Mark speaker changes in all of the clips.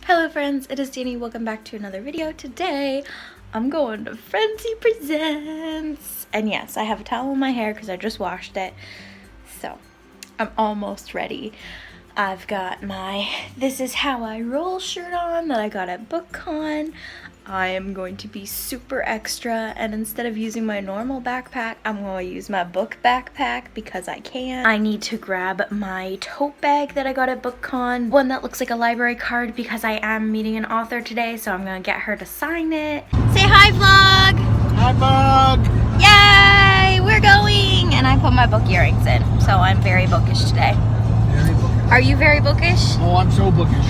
Speaker 1: Hello friends, it is Danny. Welcome back to another video. Today I'm going to Frenzy Presents. And yes, I have a towel in my hair because I just washed it. So I'm almost ready. I've got my This Is How I Roll shirt on that I got at BookCon. I am going to be super extra, and instead of using my normal backpack, I'm going to use my book backpack because I can. I need to grab my tote bag that I got at BookCon, one that looks like a library card because I am meeting an author today, so I'm going to get her to sign it. Say hi, vlog!
Speaker 2: Hi, vlog!
Speaker 1: Yay! We're going! And I put my book earrings in, so I'm very bookish today.
Speaker 2: Very bookish.
Speaker 1: Are you very bookish?
Speaker 2: Oh, I'm so bookish.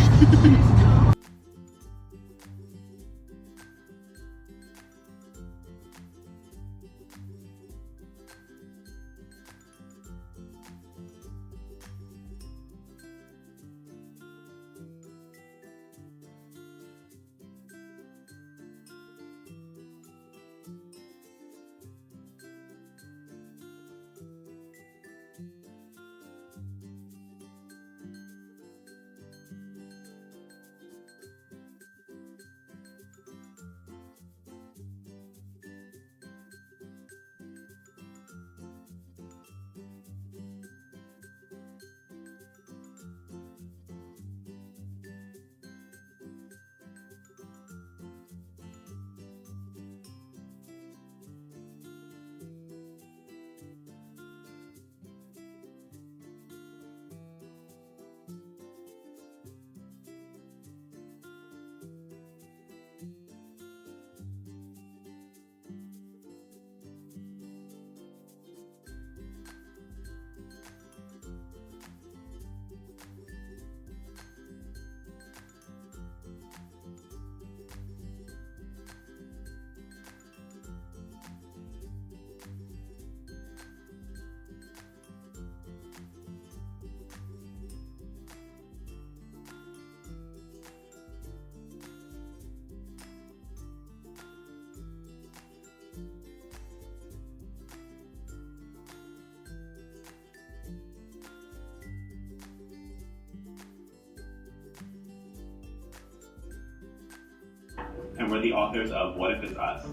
Speaker 3: And we're the authors of What If It's Us.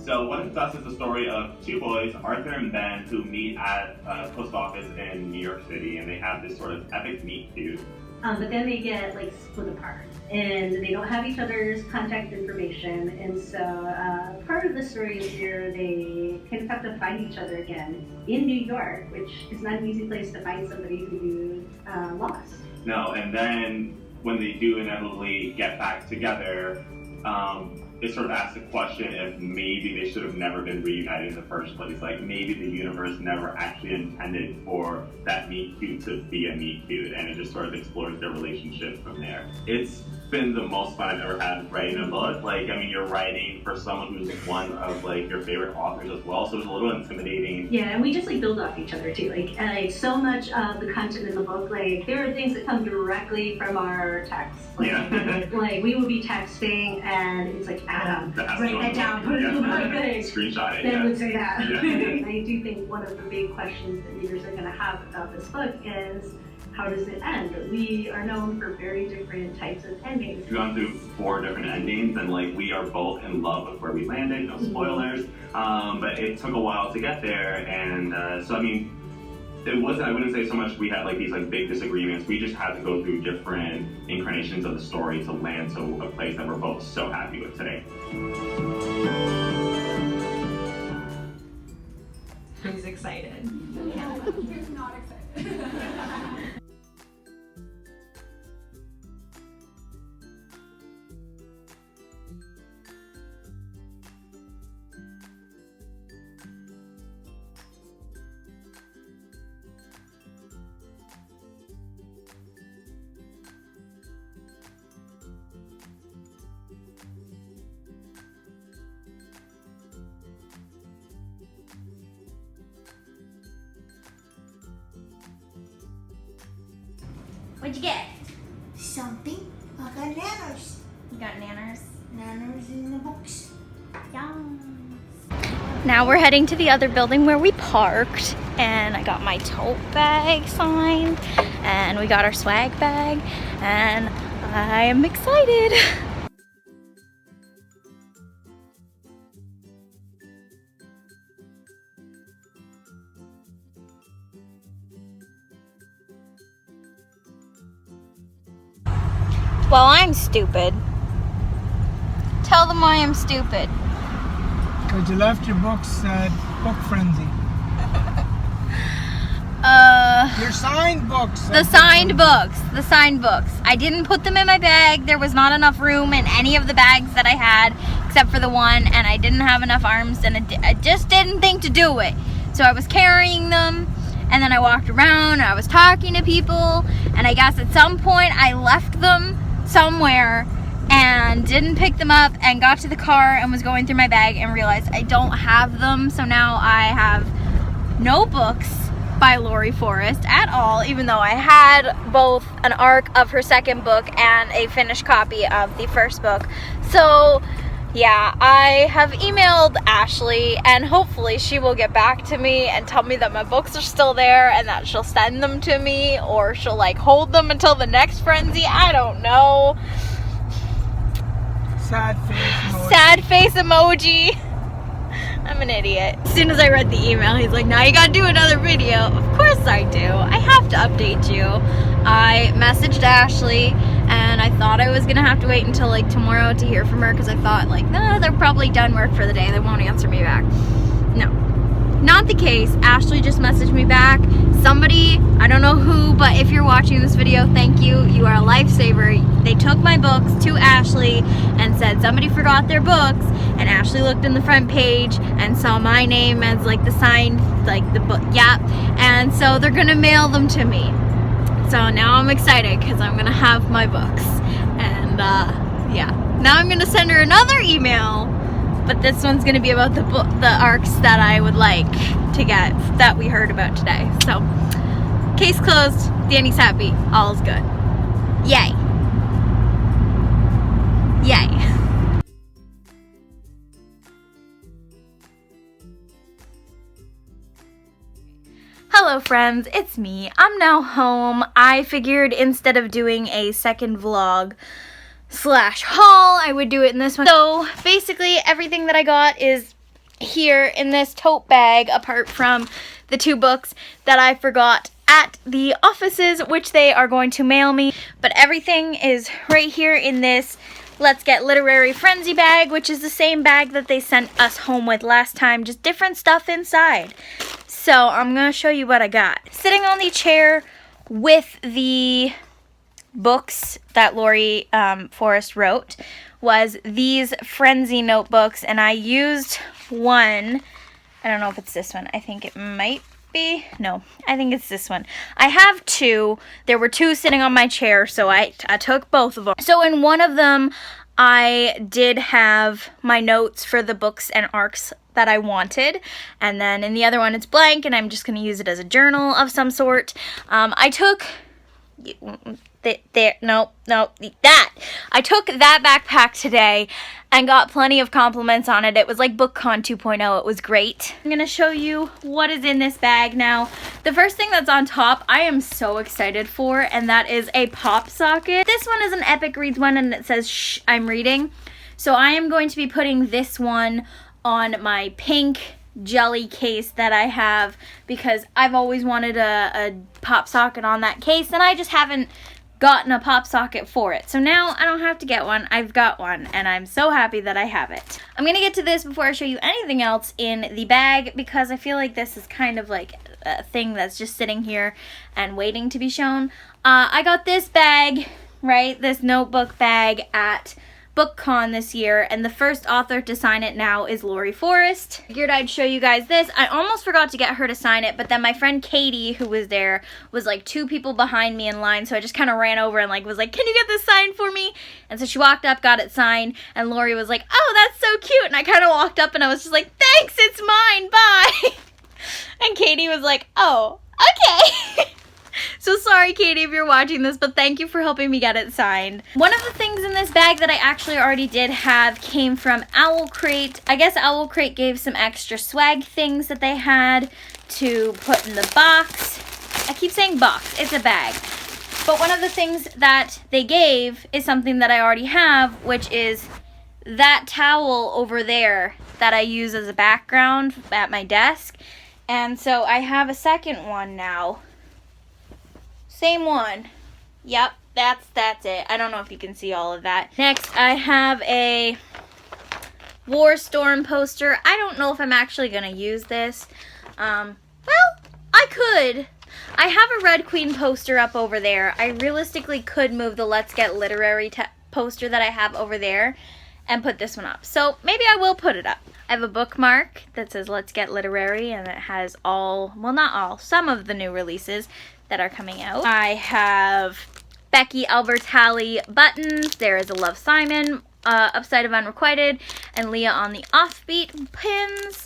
Speaker 3: So What If It's Us is the story of two boys, Arthur and Ben, who meet at a post office in New York City, and they have this sort of epic meet cute.
Speaker 4: But then they get split apart, and they don't have each other's contact information, and so part of the story is where they kind of have to find each other again in New York, which is not an easy place to find somebody who you lost.
Speaker 3: No, and then when they do inevitably get back together, it sort of asks the question if maybe they should have never been reunited in the first place. Like maybe the universe never actually intended for that meet cute to be a meet cute, and it just sort of explores their relationship from there. It's been the most fun I've ever had writing a book. You're writing for someone who's one of your favorite authors as well, so it's a little intimidating.
Speaker 4: Yeah, and we just build off each other too. So much of the content in the book, there are things that come directly from our texts. We will be texting, and it's Adam, write that down, put it in my thing.
Speaker 3: Screenshot it.
Speaker 4: Ben would say that.
Speaker 3: Yeah.
Speaker 4: I do think one of the big questions that readers are going to have about this book is, how does it end? We are known for very different types of endings.
Speaker 3: We've gone through 4 different endings, and we are both in love with where we landed. No spoilers, but it took a while to get there, and it wasn't. I wouldn't say so much we had these big disagreements. We just had to go through different incarnations of the story to land to a place that we're both so happy with today.
Speaker 4: Who's excited?
Speaker 5: Who's not excited?
Speaker 1: What'd you get?
Speaker 5: Something. I got nanners.
Speaker 1: You got nanners?
Speaker 5: Nanners in the books.
Speaker 1: Yum. now we're heading to the other building where we parked, and I got my tote bag signed, and we got our swag bag, and I am excited. Well, I'm stupid. Tell them why I'm stupid.
Speaker 2: Because you left your books at Book Frenzy. Your signed books.
Speaker 1: The signed books. The signed books. I didn't put them in my bag. There was not enough room in any of the bags that I had, except for the one, and I didn't have enough arms, and I just didn't think to do it. So I was carrying them, and then I walked around, and I was talking to people, and I guess at some point I left them somewhere and didn't pick them up, and got to the car and was going through my bag and realized I don't have them. So now I have no books by Lori Forrest at all, even though I had both an arc of her second book and a finished copy of the first book. So yeah, I have emailed Ashley, and hopefully she will get back to me and tell me that my books are still there and that she'll send them to me, or she'll like hold them until the next frenzy. I don't know.
Speaker 2: Sad face emoji.
Speaker 1: Sad face emoji. I'm an idiot. As soon as I read the email, he's like, now you gotta do another video. Of course I do. I have to update you. I messaged Ashley, and I thought I was gonna have to wait until like tomorrow to hear from her, because I thought like, nah, they're probably done work for the day. They won't answer me back. No, not the case. Ashley just messaged me back. Somebody, I don't know who, but if you're watching this video, thank you. You are a lifesaver. They took my books to Ashley and said somebody forgot their books, and Ashley looked in the front page and saw my name as like the signed, like the book, yeah, and so they're gonna mail them to me. So now I'm excited because I'm gonna have my books, and yeah, now I'm gonna send her another email, but this one's gonna be about the book, the arcs that I would like to get that we heard about today. So case closed. Danny's happy. All's good. Yay. Yay. Hello friends, it's me. I'm now home. I figured instead of doing a second vlog slash haul, I would do it in this one. So basically everything that I got is here in this tote bag, apart from the 2 books that I forgot at the offices, which they are going to mail me. But everything is right here in this Let's Get Literary Frenzy bag, which is the same bag that they sent us home with last time, just different stuff inside. So I'm gonna show you what I got. Sitting on the chair with the books that Lori Forrest wrote was these Frenzy notebooks, and I used one. I don't know if it's this one. I think it might be. No, I think it's this one. I have 2. There were 2 sitting on my chair, so I took both of them. So in one of them, I did have my notes for the books and arcs that I wanted, and then in the other one it's blank, and I'm just going to use it as a journal of some sort. I took I took that backpack today and got plenty of compliments on it. It was like BookCon 2.0. It was great. I'm gonna show you what is in this bag now. The first thing that's on top I am so excited for, and that is a pop socket. This one is an Epic Reads one, and it says shh, I'm reading. So I am going to be putting this one on my pink jelly case that I have, because I've always wanted a pop socket on that case, and I just haven't gotten a pop socket for it. So now I don't have to get one. I've got one, and I'm so happy that I have it. I'm gonna get to this before I show you anything else in the bag, because I feel like this is kind of like a thing that's just sitting here and waiting to be shown. I got this bag, right, this notebook bag at BookCon this year, and the first author to sign it now is Lori Forrest. Figured I'd show you guys this. I almost forgot to get her to sign it, but then my friend Katie, who was there, was like 2 people behind me in line, so I just kind of ran over and like was like, can you get this signed for me? And so she walked up, got it signed, and Lori was like, oh, that's so cute, and I kind of walked up and I was just like, thanks, it's mine, bye. And Katie was like, oh, okay. So sorry, Katie, if you're watching this, but thank you for helping me get it signed. One of the things in this bag that I actually already did have came from Owl Crate. I guess Owl Crate gave some extra swag things that they had to put in the box. I keep saying box, it's a bag. But one of the things that they gave is something that I already have, which is that towel over there that I use as a background at my desk. And so I have a second one now. Same one. Yep, that's it. I don't know if you can see all of that. Next, I have a War Storm poster. I don't know if I'm actually going to use this. Well, I could. I have a Red Queen poster up over there. I realistically could move the Let's Get Literary poster that I have over there and put this one up. So maybe I will put it up. I have a bookmark that says Let's Get Literary, and it has all, well, not all, some of the new releases that are coming out. I have Becky Albertalli buttons. There is a Love Simon, Upside of Unrequited, and Leah on the Offbeat pins.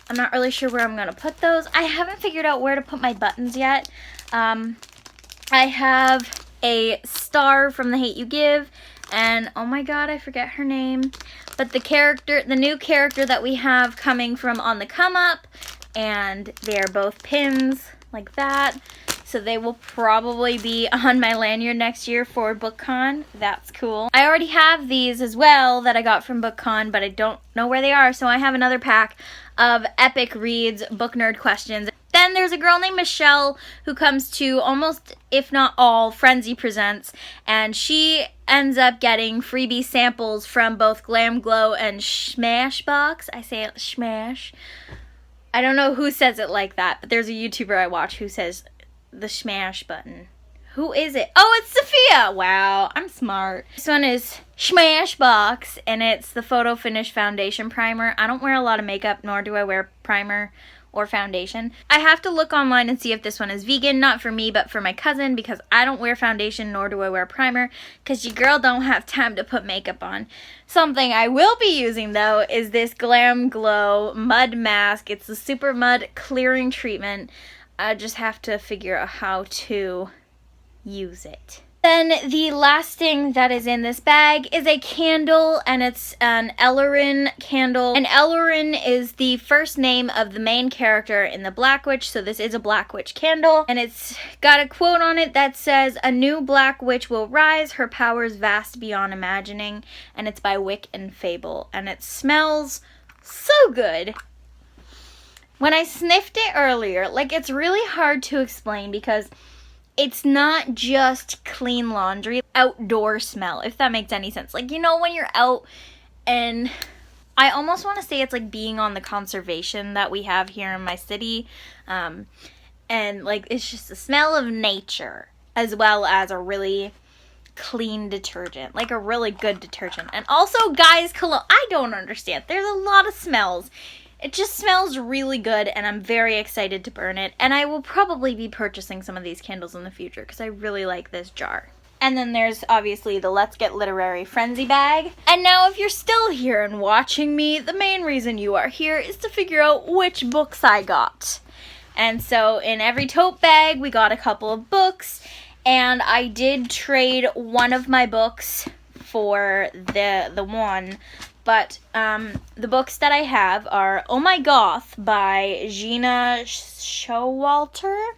Speaker 1: I'm not really sure where I'm going to put those. I haven't figured out where to put my buttons yet. I have a star from The Hate U Give, and oh my god, I forget her name. But the new character that we have coming from On the Come Up, and they're both pins like that. So they will probably be on my lanyard next year for BookCon. That's cool. I already have these as well that I got from BookCon, but I don't know where they are. So I have another pack of Epic Reads book nerd questions. Then there's a girl named Michelle who comes to almost, if not all, Frenzy Presents. And she ends up getting freebie samples from both Glam Glow and Smashbox. I say it Smash. I don't know who says it like that, but there's a YouTuber I watch who says the Smash button. Who is it? Oh, it's Sophia! Wow, I'm smart. This one is Smashbox, and it's the Photo Finish Foundation Primer. I don't wear a lot of makeup, nor do I wear primer or foundation. I have to look online and see if this one is vegan, not for me, but for my cousin, because I don't wear foundation, nor do I wear primer, because your girl don't have time to put makeup on. Something I will be using, though, is this Glam Glow Mud Mask. It's the Super Mud Clearing Treatment. I just have to figure out how to use it. Then the last thing that is in this bag is a candle, and it's an Ellerin candle. And Ellerin is the first name of the main character in the Black Witch, so this is a Black Witch candle. And it's got a quote on it that says, "A new Black Witch will rise, her powers vast beyond imagining." And it's by Wick and Fable, and it smells so good. When I sniffed it earlier, like, it's really hard to explain because it's not just clean laundry, outdoor smell, if that makes any sense. Like, you know, when you're out, and I almost want to say it's like being on the conservation that we have here in my city. And like, it's just the smell of nature, as well as a really clean detergent, like a really good detergent. And also, guys, cologne, I don't understand. There's a lot of smells. It just smells really good, and I'm very excited to burn it. And I will probably be purchasing some of these candles in the future because I really like this jar. And then there's obviously the Let's Get Literary Frenzy bag. And now if you're still here and watching me, the main reason you are here is to figure out which books I got. And so in every tote bag, we got a couple of books. And I did trade one of my books for the one. But the books that I have are Oh My Goth by Gina Showalter.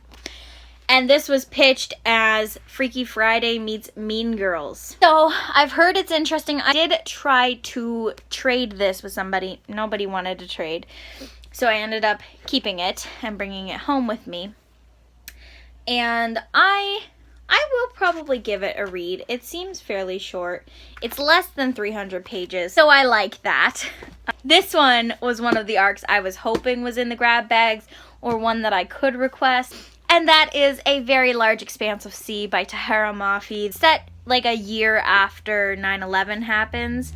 Speaker 1: And this was pitched as Freaky Friday meets Mean Girls. So I've heard it's interesting. I did try to trade this with somebody. Nobody wanted to trade. So I ended up keeping it and bringing it home with me. And I will probably give it a read. It seems fairly short. It's less than 300 pages, so I like that. This one was one of the arcs I was hoping was in the grab bags, or one that I could request. And that is A Very Large Expanse of Sea by Tahara Mafi. It's set like a year after 9/11 happens,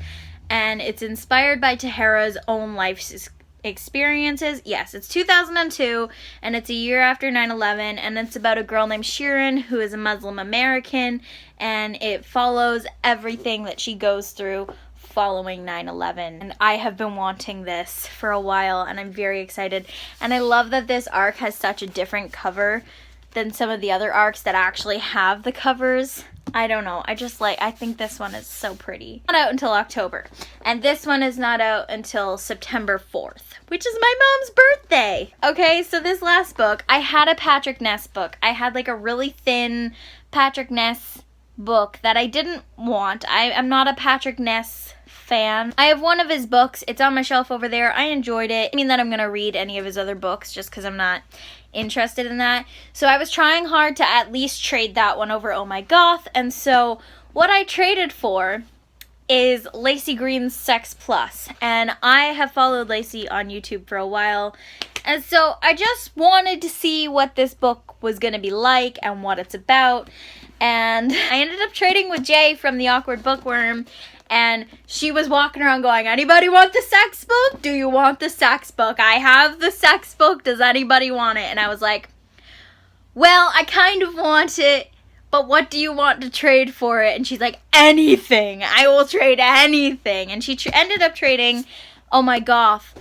Speaker 1: and it's inspired by Tahara's own life experiences. Yes, it's 2002, and it's a year after 9/11, and it's about a girl named Shirin who is a Muslim American, and it follows everything that she goes through following 9/11. And I have been wanting this for a while, and I'm very excited. And I love that this arc has such a different cover than some of the other arcs that actually have the covers. I don't know. I think this one is so pretty. Not out until October. And this one is not out until September 4th, which is my mom's birthday. Okay, so this last book, I had a Patrick Ness book. I had like a really thin Patrick Ness book that I didn't want. I'm not a Patrick Ness fan. I have one of his books. It's on my shelf over there. I enjoyed it. I mean that I'm going to read any of his other books just because I'm not interested in that. So I was trying hard to at least trade that one over Oh My Goth. And so what I traded for is Lacey Green's Sex Plus. And I have followed Lacey on YouTube for a while. And so I just wanted to see what this book was going to be like and what it's about. And I ended up trading with Jay from The Awkward Bookworm. And she was walking around going, anybody want the sex book? Do you want the sex book? I have the sex book. Does anybody want it? And I was like, well, I kind of want it, but what do you want to trade for it? And she's like, anything. I will trade anything. And she ended up trading Oh My Goth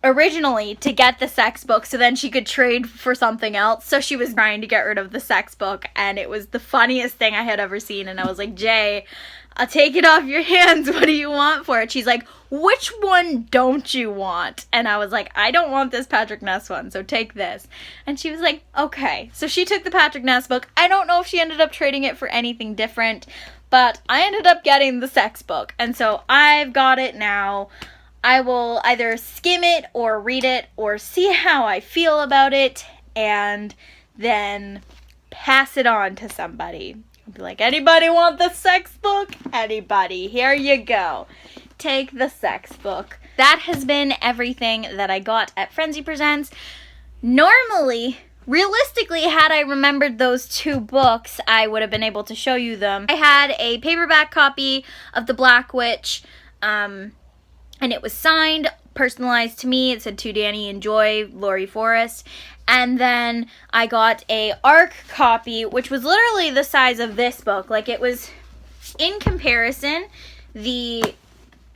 Speaker 1: originally to get the sex book so then she could trade for something else. So she was trying to get rid of the sex book, and it was the funniest thing I had ever seen. And I was like, Jay, I'll take it off your hands. What do you want for it? She's like, which one don't you want? And I was like, I don't want this Patrick Ness one, so take this. And she was like, okay. So she took the Patrick Ness book. I don't know if she ended up trading it for anything different, but I ended up getting the sex book. And so I've got it now. I will either skim it or read it or see how I feel about it and then pass it on to somebody. I'll be like, anybody want the sex book? Anybody? Here you go. Take the sex book. That has been everything that I got at Frenzy Presents. Normally, realistically, had I remembered those two books, I would have been able to show you them. I had a paperback copy of The Black Witch, and it was signed, personalized to me. It said, to Danny and Joy, Laurie Forrest. And then I got a ARC copy, which was literally the size of this book. Like, it was, in comparison, the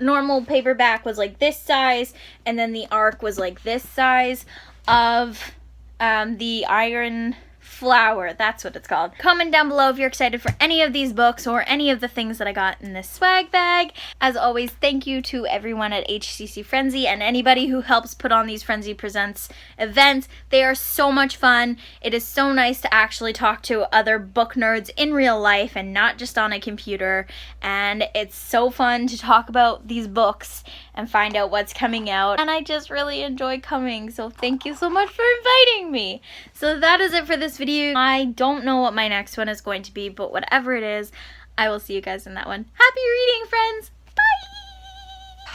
Speaker 1: normal paperback was like this size, and then the ARC was like this size of the Iron Flower. That's what it's called. Comment down below if you're excited for any of these books or any of the things that I got in this swag bag. As always, thank you to everyone at HCC Frenzy and anybody who helps put on these Frenzy Presents events. They are so much fun. It is so nice to actually talk to other book nerds in real life and not just on a computer. And it's so fun to talk about these books and find out what's coming out. And I just really enjoy coming. So thank you so much for inviting me. So that is it for this video. I don't know what my next one is going to be, but whatever it is, I will see you guys in that one. Happy reading, friends! Bye!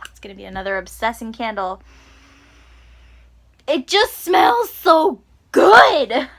Speaker 1: It's gonna be another obsessing candle. It just smells so good!